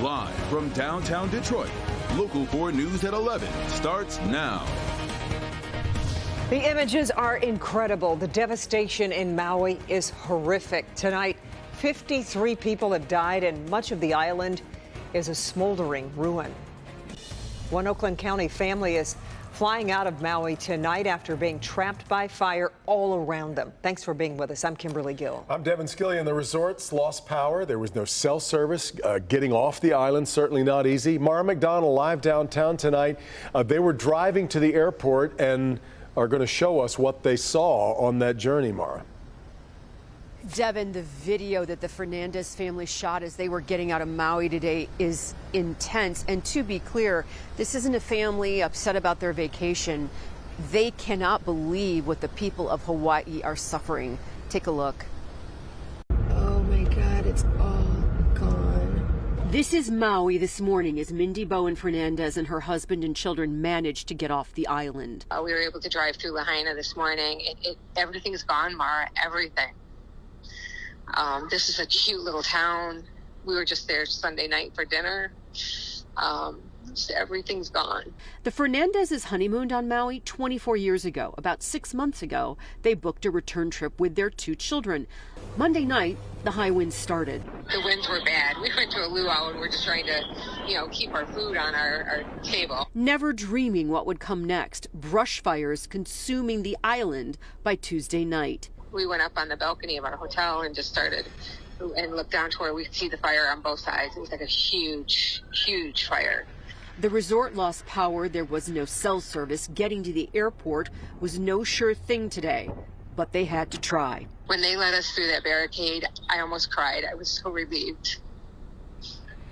Live from downtown Detroit, Local 4 News at 11 starts now. The images are incredible. The devastation in Maui is horrific. Tonight, 53 people have died and much of the island is a smoldering ruin. One Oakland County family is flying out of Maui tonight after being trapped by fire all around them. Thanks for being with us. I'm Kimberly Gill. I'm Devin Skillian. The resorts lost power. There was no cell service. Getting off the island, certainly not easy. Mara McDonald live downtown tonight. They were driving to the airport and are going to show us what they saw on that journey, Mara. Devin, the video that the Fernandez family shot as they were getting out of Maui today is intense. And to be clear, this isn't a family upset about their vacation. They cannot believe what the people of Hawaii are suffering. Take a look. Oh my God, it's all gone. This is Maui this morning as Mindy Bowen Fernandez and her husband and children managed to get off the island. We were able to drive through Lahaina this morning. Everything's gone, Mara, everything. This is a cute little town. We were just there Sunday night for dinner. Everything's gone. The Fernandezes honeymooned on Maui 24 years ago. About 6 months ago, they booked a return trip with their 2 children. Monday night, the high winds started. The winds were bad. We went to a luau and we're just trying to, keep our food on our table. Never dreaming what would come next. Brush fires consuming the island by Tuesday night. We went up on the balcony of our hotel and just started and looked down to where we could see the fire on both sides. It was like a huge, huge fire. The resort lost power. There was no cell service. Getting to the airport was no sure thing today, but they had to try. When they let us through that barricade, I almost cried. I was so relieved.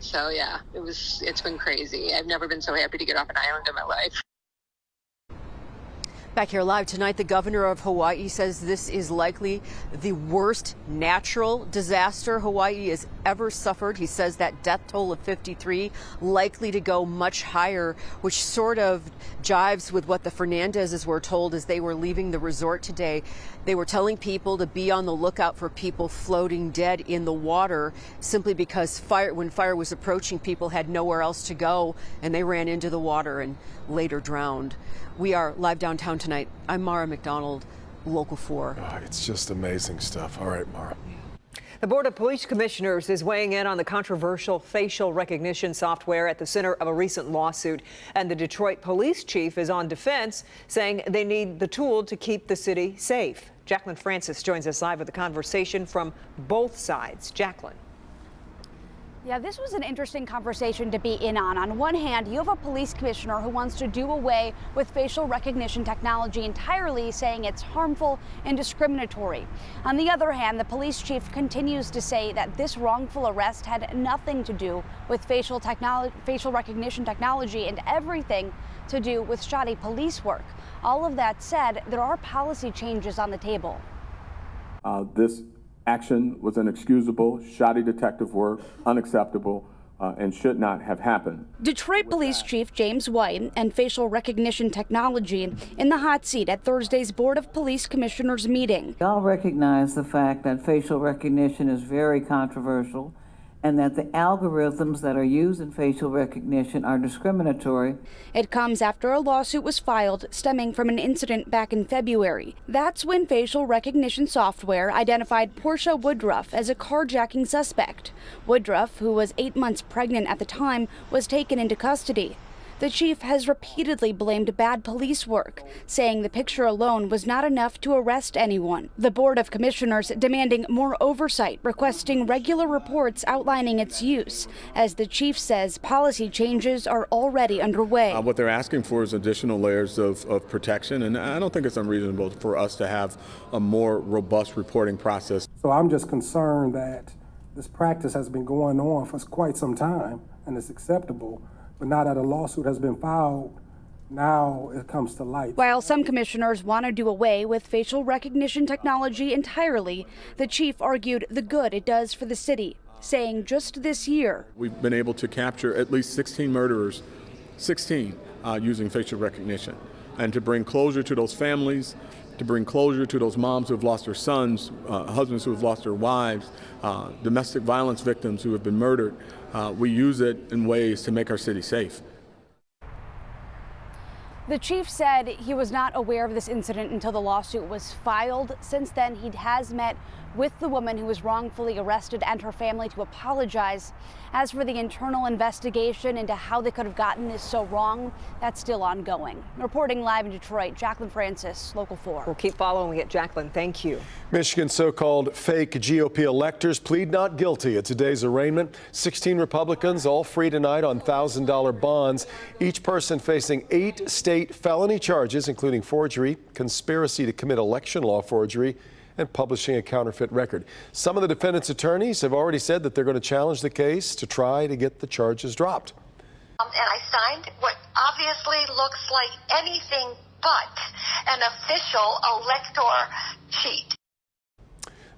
So yeah, it's been crazy. I've never been so happy to get off an island in my life. Back here live tonight, the governor of Hawaii says this is likely the worst natural disaster Hawaii has ever suffered. He says that death toll of 53 likely to go much higher, which sort of jives with what the Fernandezes were told as they were leaving the resort today. They were telling people to be on the lookout for people floating dead in the water simply because when fire was approaching, people had nowhere else to go and they ran into the water and later drowned. We are live downtown tonight. I'm Mara McDonald, Local 4. Oh, it's just amazing stuff. All right, Mara. The Board of Police Commissioners is weighing in on the controversial facial recognition software at the center of a recent lawsuit. And the Detroit police chief is on defense, saying they need the tool to keep the city safe. Jacqueline Francis joins us live with a conversation from both sides. Jacqueline. Yeah, this was an interesting conversation to be in on. On one hand, you have a police commissioner who wants to do away with facial recognition technology entirely, saying it's harmful and discriminatory. On the other hand, the police chief continues to say that this wrongful arrest had nothing to do with facial recognition technology and everything to do with shoddy police work. All of that said, there are policy changes on the table. This action was inexcusable, shoddy detective work, unacceptable, and should not have happened. Detroit Police Chief James White and facial recognition technology in the hot seat at Thursday's Board of Police Commissioners meeting. We all recognize the fact that facial recognition is very controversial and that the algorithms that are used in facial recognition are discriminatory. It comes after a lawsuit was filed stemming from an incident back in February. That's when facial recognition software identified Portia Woodruff as a carjacking suspect. Woodruff, who was 8 months pregnant at the time, was taken into custody. The chief has repeatedly blamed bad police work, saying the picture alone was not enough to arrest anyone. The Board of Commissioners demanding more oversight, requesting regular reports outlining its use. As the chief says, policy changes are already underway. What they're asking for is additional layers of protection, and I don't think it's unreasonable for us to have a more robust reporting process. So I'm just concerned that this practice has been going on for quite some time, and it's acceptable. But now that a lawsuit has been filed, now it comes to light. While some commissioners want to do away with facial recognition technology entirely, the chief argued the good it does for the city, saying just this year, we've been able to capture at least 16 murderers, 16 using facial recognition, and to bring closure to those families to bring closure to those moms who have lost their sons, husbands who have lost their wives, domestic violence victims who have been murdered. We use it in ways to make our city safe. The chief said he was not aware of this incident until the lawsuit was filed. Since then, he has met with the woman who was wrongfully arrested and her family to apologize. As for the internal investigation into how they could have gotten this so wrong, that's still ongoing. Reporting live in Detroit, Jacqueline Francis, Local 4. We'll keep following it, Jacqueline. Thank you. Michigan's so-called fake GOP electors plead not guilty at today's arraignment. 16 Republicans, all free tonight on $1,000 bonds, each person facing 8 state felony charges, including forgery, conspiracy to commit election law forgery, and publishing a counterfeit record. Some of the defendants' attorneys have already said that they're going to challenge the case to try to get the charges dropped. And I signed what obviously looks like anything but an official elector cheat.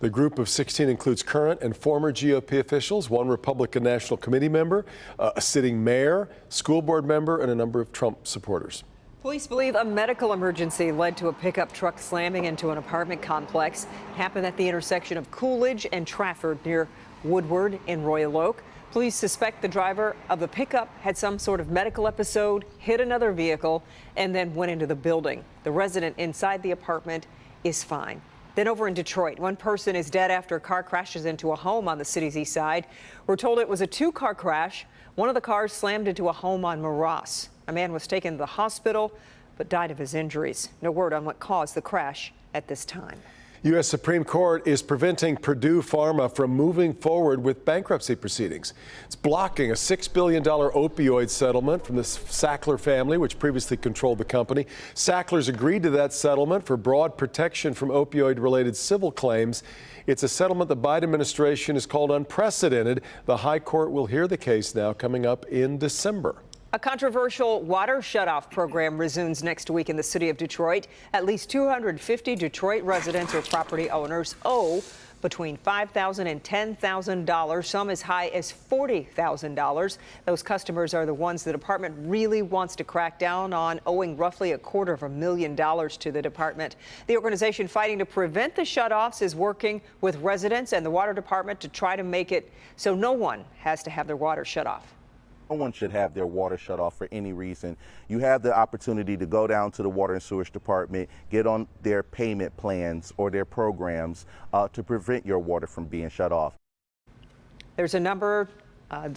The group of 16 includes current and former GOP officials, one Republican National Committee member, a sitting mayor, school board member, and a number of Trump supporters. Police believe a medical emergency led to a pickup truck slamming into an apartment complex. It happened at the intersection of Coolidge and Trafford near Woodward in Royal Oak. Police suspect the driver of the pickup had some sort of medical episode, hit another vehicle, and then went into the building. The resident inside the apartment is fine. Then over in Detroit, one person is dead after a car crashes into a home on the city's east side. We're told it was a 2-car crash. One of the cars slammed into a home on Moross. A man was taken to the hospital but died of his injuries. No word on what caused the crash at this time. U.S. Supreme Court is preventing Purdue Pharma from moving forward with bankruptcy proceedings. It's blocking a $6 billion opioid settlement from the Sackler family, which previously controlled the company. Sacklers agreed to that settlement for broad protection from opioid-related civil claims. It's a settlement the Biden administration has called unprecedented. The High Court will hear the case now, coming up in December. A controversial water shutoff program resumes next week in the city of Detroit. At least 250 Detroit residents or property owners owe between $5,000 and $10,000, some as high as $40,000. Those customers are the ones the department really wants to crack down on, owing roughly $250,000 to the department. The organization fighting to prevent the shutoffs is working with residents and the water department to try to make it so no one has to have their water shut off. No one should have their water shut off for any reason. You have the opportunity to go down to the Water and Sewage Department, get on their payment plans or their programs to prevent your water from being shut off. There's a number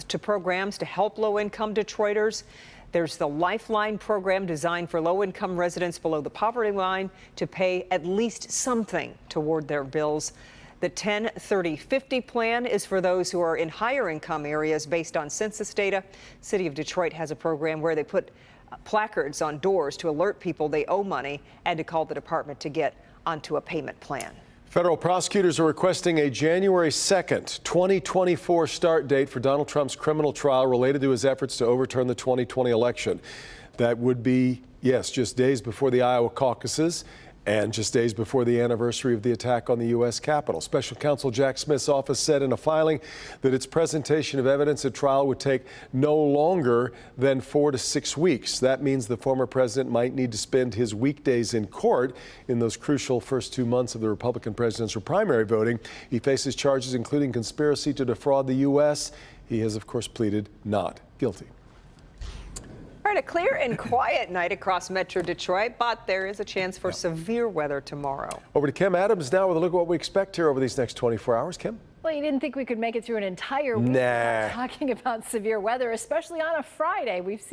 to programs to help low-income Detroiters. There's the Lifeline program designed for low-income residents below the poverty line to pay at least something toward their bills. The 10-30-50 plan is for those who are in higher income areas based on census data. City of Detroit has a program where they put placards on doors to alert people they owe money and to call the department to get onto a payment plan. Federal prosecutors are requesting a January 2nd, 2024 start date for Donald Trump's criminal trial related to his efforts to overturn the 2020 election. That would be, yes, just days before the Iowa caucuses and just days before the anniversary of the attack on the U.S. Capitol. Special counsel Jack Smith's office said in a filing that its presentation of evidence at trial would take no longer than 4 to 6 weeks. That means the former president might need to spend his weekdays in court in those crucial first 2 months of the Republican presidential primary voting. He faces charges including conspiracy to defraud the U.S. He has, of course, pleaded not guilty. All right, a clear and quiet night across Metro Detroit, but there is a chance for severe weather tomorrow. Over to Kim Adams now with a look at what we expect here over these next 24 hours. Kim? Well, you didn't think we could make it through an entire week without talking about severe weather, especially on a Friday. We've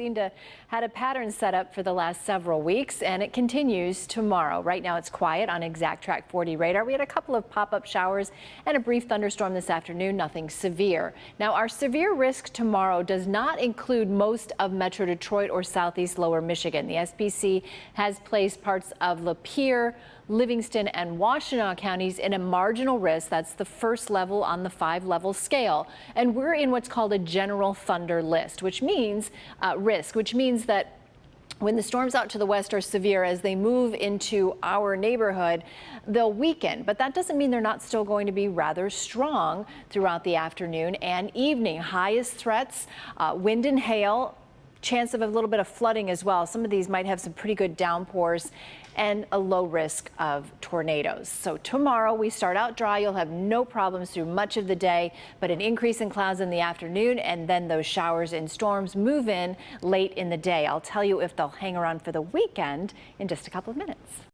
had a pattern set up for the last several weeks, and it continues tomorrow. Right now, it's quiet on Exact Track 40 radar. We had a couple of pop-up showers and a brief thunderstorm this afternoon, nothing severe. Now, our severe risk tomorrow does not include most of Metro Detroit or Southeast Lower Michigan. The SPC has placed parts of Lapeer, Livingston, and Washtenaw counties in a marginal risk. That's the first level on the 5-level scale. And we're in what's called a general thunder list, which means that when the storms out to the west are severe, as they move into our neighborhood, they'll weaken. But that doesn't mean they're not still going to be rather strong throughout the afternoon and evening. Highest threats, wind and hail, chance of a little bit of flooding as well. Some of these might have some pretty good downpours and a low risk of tornadoes. So tomorrow we start out dry. You'll have no problems through much of the day, but an increase in clouds in the afternoon, and then those showers and storms move in late in the day. I'll tell you if they'll hang around for the weekend in just a couple of minutes.